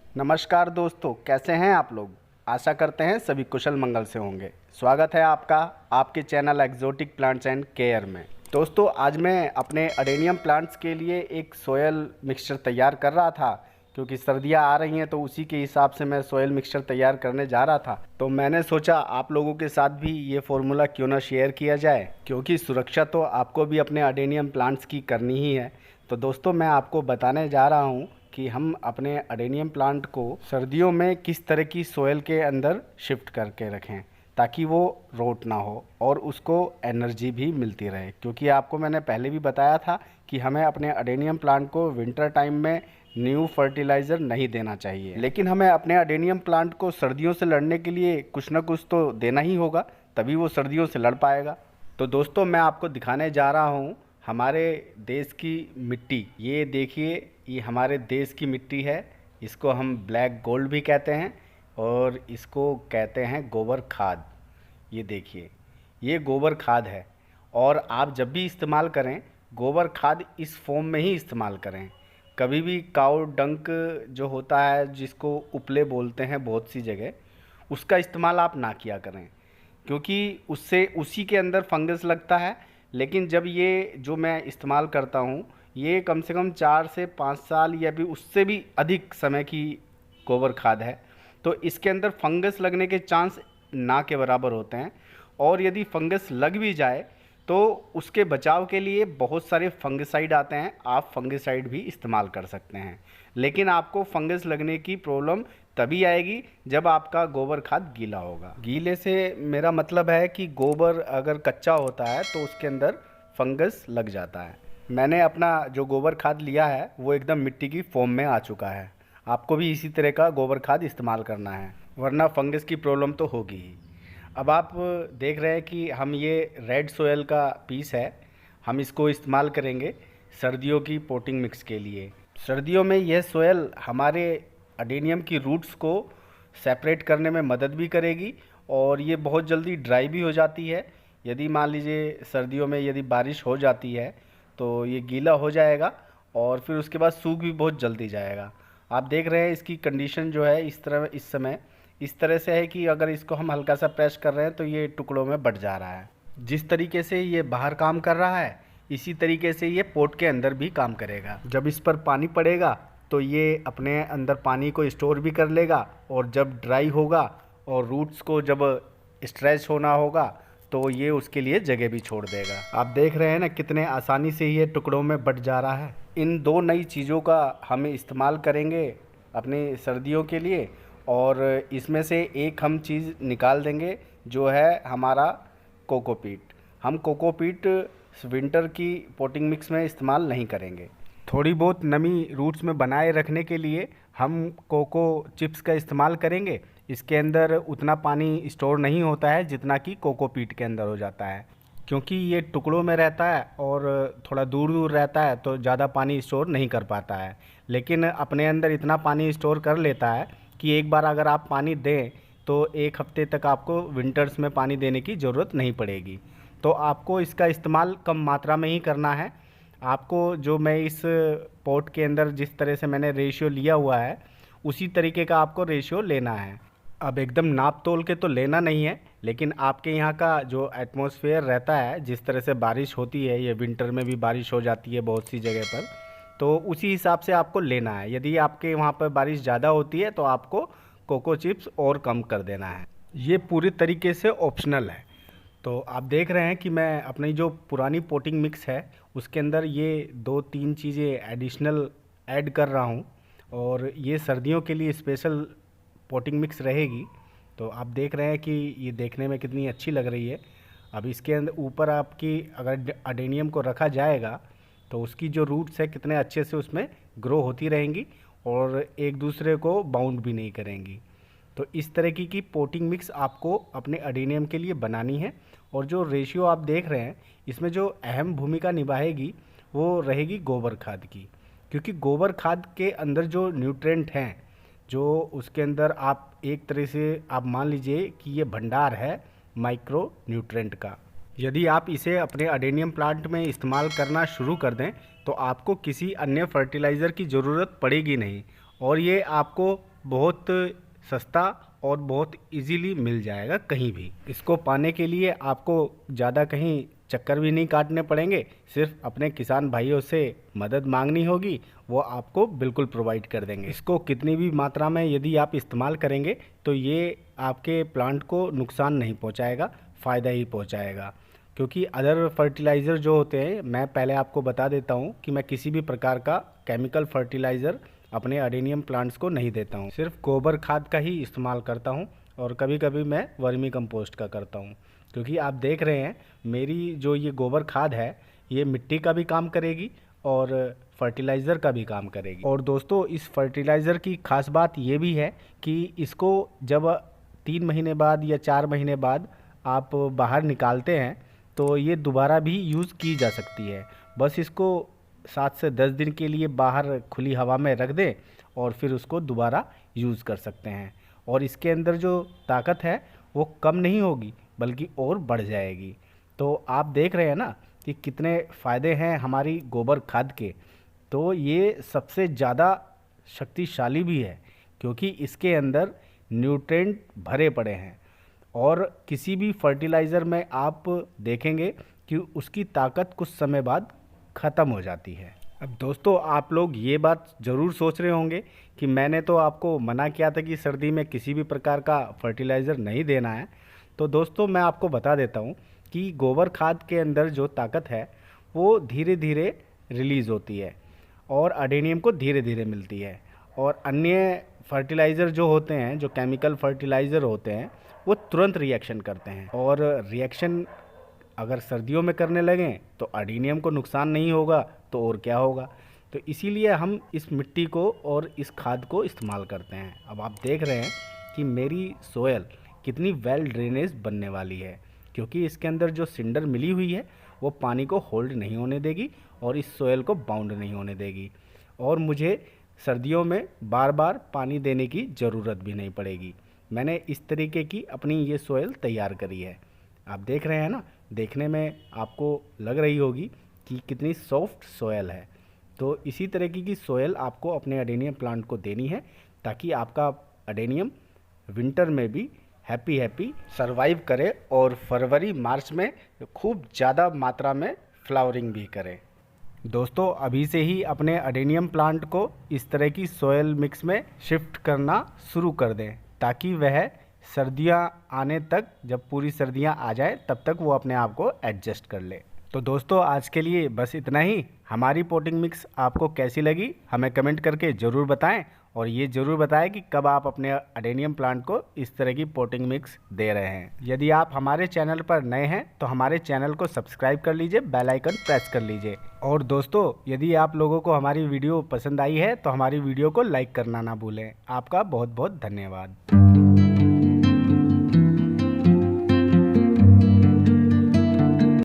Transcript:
नमस्कार दोस्तों, कैसे हैं आप लोग। आशा करते हैं सभी कुशल मंगल से होंगे। स्वागत है आपका आपके channel exotic plants and care में। दोस्तों, आज मैं अपने अडेनियम प्लांट्स के लिए एक सोयल मिक्सचर तैयार कर रहा था, क्योंकि सर्दियां आ रही हैं तो उसी के हिसाब से मैं सोयल मिक्सचर तैयार करने जा रहा था। तो मैंने सोचा आप लोगों के साथ भी ये फॉर्मूला क्यों ना शेयर किया जाए, क्योंकि सुरक्षा तो आपको भी अपने अडेनियम प्लांट्स की करनी ही है। तो दोस्तों, मैं आपको बताने जा रहा हूँ कि हम अपने अडेनियम प्लांट को सर्दियों में किस तरह की सोयल के अंदर शिफ्ट करके रखें ताकि वो रोट ना हो और उसको एनर्जी भी मिलती रहे। क्योंकि आपको मैंने पहले भी बताया था कि हमें अपने अडेनियम प्लांट को विंटर टाइम में न्यू फर्टिलाइज़र नहीं देना चाहिए, लेकिन हमें अपने अडेनियम प्लांट को सर्दियों से लड़ने के लिए कुछ ना कुछ तो देना ही होगा, तभी वो सर्दियों से लड़ पाएगा। तो दोस्तों, मैं आपको दिखाने जा रहा हूँ हमारे देश की मिट्टी। ये देखिए, ये हमारे देश की मिट्टी है। इसको हम ब्लैक गोल्ड भी कहते हैं और इसको कहते हैं गोबर खाद। ये देखिए, ये गोबर खाद है और आप जब भी इस्तेमाल करें गोबर खाद इस फॉर्म में ही इस्तेमाल करें। कभी भी काऊ डंक जो होता है, जिसको उपले बोलते हैं बहुत सी जगह, उसका इस्तेमाल आप ना किया करें, क्योंकि उससे उसी के अंदर फंगस लगता है। लेकिन जब ये जो मैं इस्तेमाल करता हूँ, ये कम से कम 4 से 5 साल या भी उससे भी अधिक समय की गोबर खाद है, तो इसके अंदर फंगस लगने के चांस ना के बराबर होते हैं। और यदि फंगस लग भी जाए तो उसके बचाव के लिए बहुत सारे फंगिसाइड आते हैं, आप फंगिसाइड भी इस्तेमाल कर सकते हैं। लेकिन आपको फंगस लगने की प्रॉब्लम तभी आएगी जब आपका गोबर खाद गीला होगा। गीले से मेरा मतलब है कि गोबर अगर कच्चा होता है तो उसके अंदर फंगस लग जाता है। मैंने अपना जो गोबर खाद लिया है वो एकदम मिट्टी की फॉर्म में आ चुका है। आपको भी इसी तरह का गोबर खाद इस्तेमाल करना है, वरना फंगस की प्रॉब्लम तो होगी ही। अब आप देख रहे हैं कि हम ये रेड सोयल का पीस है, हम इसको इस्तेमाल करेंगे सर्दियों की पोटिंग मिक्स के लिए। सर्दियों में यह सोयल हमारे अडेनियम की रूट्स को सेपरेट करने में मदद भी करेगी और ये बहुत जल्दी ड्राई भी हो जाती है। यदि मान लीजिए सर्दियों में यदि बारिश हो जाती है तो ये गीला हो जाएगा और फिर उसके बाद सूख भी बहुत जल्दी जाएगा। आप देख रहे हैं इसकी कंडीशन जो है इस तरह इस समय इस तरह से है कि अगर इसको हम हल्का सा प्रेस कर रहे हैं तो ये टुकड़ों में बट जा रहा है। जिस तरीके से ये बाहर काम कर रहा है इसी तरीके से ये पोट के अंदर भी काम करेगा। जब इस पर पानी पड़ेगा तो ये अपने अंदर पानी को स्टोर भी कर लेगा और जब ड्राई होगा और रूट्स को जब स्ट्रेच होना होगा तो ये उसके लिए जगह भी छोड़ देगा। आप देख रहे हैं ना कितने आसानी से ये टुकड़ों में बट जा रहा है। इन दो नई चीज़ों का हम इस्तेमाल करेंगे अपने सर्दियों के लिए और इसमें से एक हम चीज़ निकाल देंगे जो है हमारा कोकोपीट। हम कोकोपीट विंटर की पोटिंग मिक्स में इस्तेमाल नहीं करेंगे। थोड़ी बहुत नमी रूट्स में बनाए रखने के लिए हम कोको चिप्स का इस्तेमाल करेंगे। इसके अंदर उतना पानी स्टोर नहीं होता है जितना कि कोकोपीट के अंदर हो जाता है, क्योंकि ये टुकड़ों में रहता है और थोड़ा दूर दूर रहता है तो ज़्यादा पानी स्टोर नहीं कर पाता है। लेकिन अपने अंदर इतना पानी स्टोर कर लेता है कि एक बार अगर आप पानी दें तो 1 हफ्ते तक आपको विंटर्स में पानी देने की ज़रूरत नहीं पड़ेगी। तो आपको इसका इस्तेमाल कम मात्रा में ही करना है। आपको जो मैं इस पॉट के अंदर जिस तरह से मैंने रेशियो लिया हुआ है उसी तरीके का आपको रेशियो लेना है। अब एकदम नाप तोल के तो लेना नहीं है, लेकिन आपके यहाँ का जो एटमॉस्फेयर रहता है, जिस तरह से बारिश होती है, ये विंटर में भी बारिश हो जाती है बहुत सी जगह पर, तो उसी हिसाब से आपको लेना है। यदि आपके वहाँ पर बारिश ज़्यादा होती है तो आपको कोको चिप्स और कम कर देना है। ये पूरी तरीके से ऑप्शनल है। तो आप देख रहे हैं कि मैं अपनी जो पुरानी पोटिंग मिक्स है उसके अंदर ये 2-3 चीज़ें एडिशनल ऐड कर रहा हूँ और ये सर्दियों के लिए स्पेशल पोटिंग मिक्स रहेगी। तो आप देख रहे हैं कि ये देखने में कितनी अच्छी लग रही है। अब इसके अंदर ऊपर आपकी अगर अडेनियम को रखा जाएगा तो उसकी जो रूट्स है कितने अच्छे से उसमें ग्रो होती रहेंगी और एक दूसरे को बाउंड भी नहीं करेंगी। तो इस तरह की पोटिंग मिक्स आपको अपने अडेनियम के लिए बनानी है। और जो रेशियो आप देख रहे हैं इसमें जो अहम भूमिका निभाएगी वो रहेगी गोबर खाद की, क्योंकि गोबर खाद के अंदर जो न्यूट्रेंट हैं, जो उसके अंदर आप एक तरह से आप मान लीजिए कि ये भंडार है माइक्रो न्यूट्रेंट का। यदि आप इसे अपने अडेनियम प्लांट में इस्तेमाल करना शुरू कर दें तो आपको किसी अन्य फर्टिलाइज़र की ज़रूरत पड़ेगी नहीं और ये आपको बहुत सस्ता और बहुत इजीली मिल जाएगा कहीं भी। इसको पाने के लिए आपको ज़्यादा कहीं चक्कर भी नहीं काटने पड़ेंगे, सिर्फ अपने किसान भाइयों से मदद मांगनी होगी, वो आपको बिल्कुल प्रोवाइड कर देंगे। इसको कितनी भी मात्रा में यदि आप इस्तेमाल करेंगे तो ये आपके प्लांट को नुकसान नहीं पहुंचाएगा, फ़ायदा ही पहुंचाएगा। क्योंकि अदर फर्टिलाइज़र जो होते हैं, मैं पहले आपको बता देता हूं कि मैं किसी भी प्रकार का केमिकल फर्टिलाइज़र अपने अडेनियम प्लांट्स को नहीं देता हूं, सिर्फ गोबर खाद का ही इस्तेमाल करता हूं और कभी कभी मैं वर्मी कंपोस्ट का करता हूं। क्योंकि आप देख रहे हैं मेरी जो ये गोबर खाद है ये मिट्टी का भी काम करेगी और फर्टिलाइज़र का भी काम करेगी। और दोस्तों, इस फर्टिलाइज़र की खास बात ये भी है कि इसको जब 3 महीने बाद या 4 महीने बाद आप बाहर निकालते हैं तो ये दोबारा भी यूज़ की जा सकती है। बस इसको 7 से 10 दिन के लिए बाहर खुली हवा में रख दें और फिर उसको दोबारा यूज़ कर सकते हैं। और इसके अंदर जो ताकत है वो कम नहीं होगी बल्कि और बढ़ जाएगी। तो आप देख रहे हैं ना कि कितने फ़ायदे हैं हमारी गोबर खाद के। तो ये सबसे ज़्यादा शक्तिशाली भी है क्योंकि इसके अंदर न्यूट्रेंट भरे पड़े हैं और किसी भी फर्टिलाइज़र में आप देखेंगे कि उसकी ताकत कुछ समय बाद ख़त्म हो जाती है। अब दोस्तों, आप लोग ये बात ज़रूर सोच रहे होंगे कि मैंने तो आपको मना किया था कि सर्दी में किसी भी प्रकार का फर्टिलाइज़र नहीं देना है। तो दोस्तों, मैं आपको बता देता हूँ कि गोबर खाद के अंदर जो ताकत है वो धीरे धीरे रिलीज़ होती है और अडेनियम को धीरे धीरे मिलती है। और अन्य फर्टिलाइज़र जो होते हैं, जो केमिकल फर्टिलाइज़र होते हैं, वो तुरंत रिएक्शन करते हैं और रिएक्शन अगर सर्दियों में करने लगें तो अडेनियम को नुकसान नहीं होगा तो और क्या होगा। तो इसीलिए हम इस मिट्टी को और इस खाद को इस्तेमाल करते हैं। अब आप देख रहे हैं कि मेरी सोयल कितनी वेल ड्रेनेज बनने वाली है क्योंकि इसके अंदर जो सिंडर मिली हुई है वो पानी को होल्ड नहीं होने देगी और इस सोयल को बाउंड नहीं होने देगी और मुझे सर्दियों में बार बार पानी देने की ज़रूरत भी नहीं पड़ेगी। मैंने इस तरीके की अपनी ये सोयल तैयार करी है। आप देख रहे हैं ना, देखने में आपको लग रही होगी कि कितनी सॉफ्ट सोयल है। तो इसी तरीके की सोयल आपको अपने अडेनियम प्लांट को देनी है ताकि आपका अडेनियम विंटर में भी हैप्पी सरवाइव करे और फरवरी मार्च में खूब ज़्यादा मात्रा में फ्लावरिंग भी करे। दोस्तों, अभी से ही अपने अडेनियम प्लांट को इस तरह की सोयल मिक्स में शिफ्ट करना शुरू कर दें ताकि वह सर्दियां आने तक, जब पूरी सर्दियां आ जाए तब तक वो अपने आप को एडजस्ट कर ले। तो दोस्तों, आज के लिए बस इतना ही। हमारी पोटिंग मिक्स आपको कैसी लगी हमें कमेंट करके ज़रूर बताएं और ये ज़रूर बताएं कि कब आप अपने अडेनियम प्लांट को इस तरह की पोटिंग मिक्स दे रहे हैं। यदि आप हमारे चैनल पर नए हैं तो हमारे चैनल को सब्सक्राइब कर लीजिए, बेल आइकन प्रेस कर लीजिए। और दोस्तों, यदि आप लोगों को हमारी वीडियो पसंद आई है तो हमारी वीडियो को लाइक करना ना भूलें। आपका बहुत बहुत धन्यवाद।